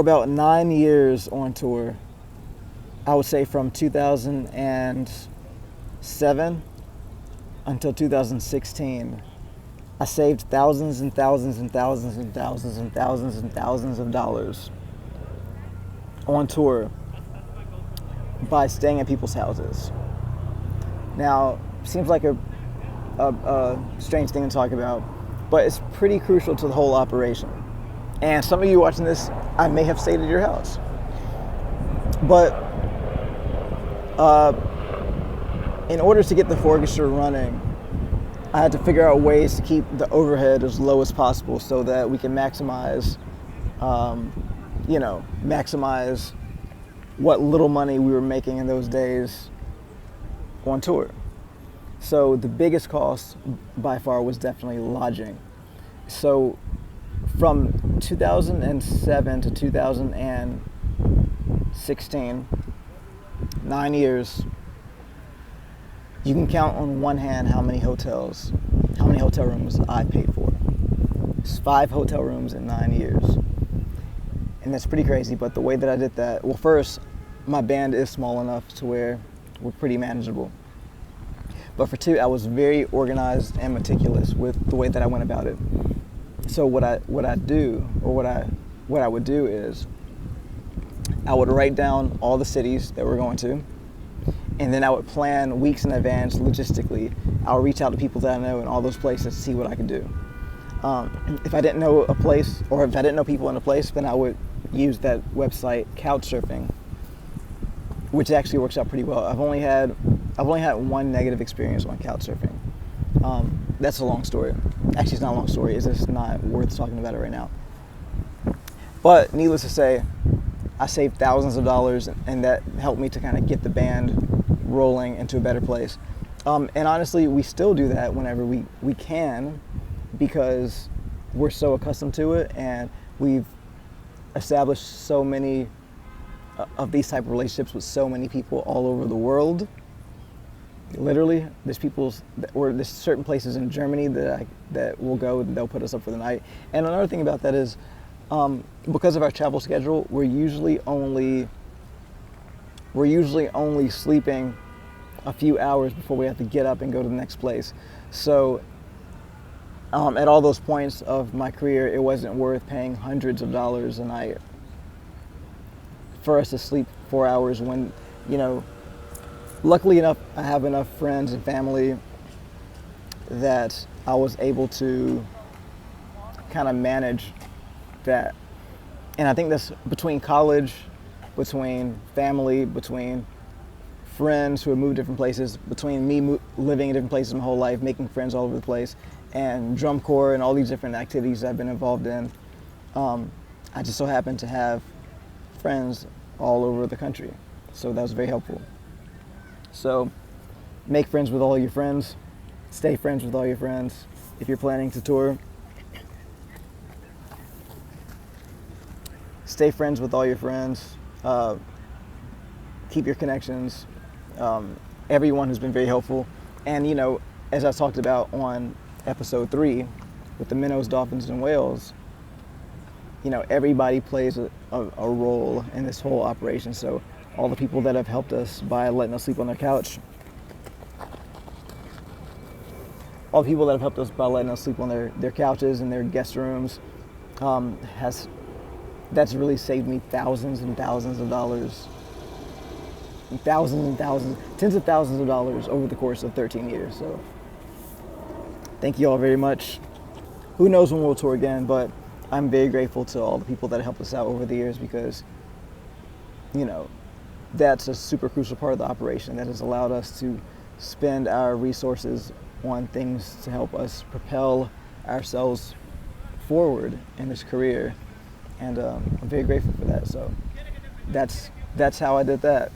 for about 9 years on tour. I would say from 2007 until 2016, I saved thousands and thousands and thousands and thousands and thousands and thousands of dollars on tour by staying at people's houses. Now, seems like a strange thing to talk about, but it's pretty crucial to the whole operation. And some of you watching this, I may have stayed at your house. But in order to get the orchestra running, I had to figure out ways to keep the overhead as low as possible so that we can maximize what little money we were making in those days on tour. So the biggest cost by far was definitely lodging. So from 2007 to 2016, 9 years, you can count on one hand how many hotel rooms I paid for. It's 5 hotel rooms in 9 years. And that's pretty crazy, but the way that I did that, well, first, my band is small enough to where we're pretty manageable. But for 2, I was very organized and meticulous with the way that I went about it. So what I would do is I would write down all the cities that we're going to, and then I would plan weeks in advance logistically. I would reach out to people that I know in all those places to see what I could do. If I didn't know a place, or if I didn't know people in a place, then I would use that website, Couchsurfing, which actually works out pretty well. I've only had one negative experience on Couchsurfing. That's a long story. Actually, it's not a long story. It's just not worth talking about it right now. But needless to say, I saved thousands of dollars, and that helped me to kind of get the band rolling into a better place. And honestly, we still do that whenever we can, because we're so accustomed to it, and we've established so many of these type of relationships with so many people all over the world. Literally, there's certain places in Germany that we'll go and they'll put us up for the night. And another thing about that is, because of our travel schedule, we're usually only sleeping a few hours before we have to get up and go to the next place. So at all those points of my career, it wasn't worth paying hundreds of dollars a night for us to sleep 4 hours when, luckily enough, I have enough friends and family that I was able to kind of manage that. And I think that's between college, between family, between friends who have moved different places, between me living in different places my whole life, making friends all over the place, and drum corps and all these different activities I've been involved in. I just so happen to have friends all over the country. So that was very helpful. So make friends with all your friends. Stay friends with all your friends. If you're planning to tour, stay friends with all your friends. Keep your connections. Everyone has been very helpful. And, as I talked about on episode 3 with the minnows, dolphins, and whales, everybody plays a role in this whole operation. So all the people that have helped us by letting us sleep on their couch, all the people that have helped us by letting us sleep on their couches and their guest rooms, that's really saved me thousands and thousands of dollars, thousands and thousands, tens of thousands of dollars over the course of 13 years. So thank you all very much. Who knows when we'll tour again, but I'm very grateful to all the people that helped us out over the years, because, that's a super crucial part of the operation that has allowed us to spend our resources on things to help us propel ourselves forward in this career. And I'm very grateful for that. So that's how I did that.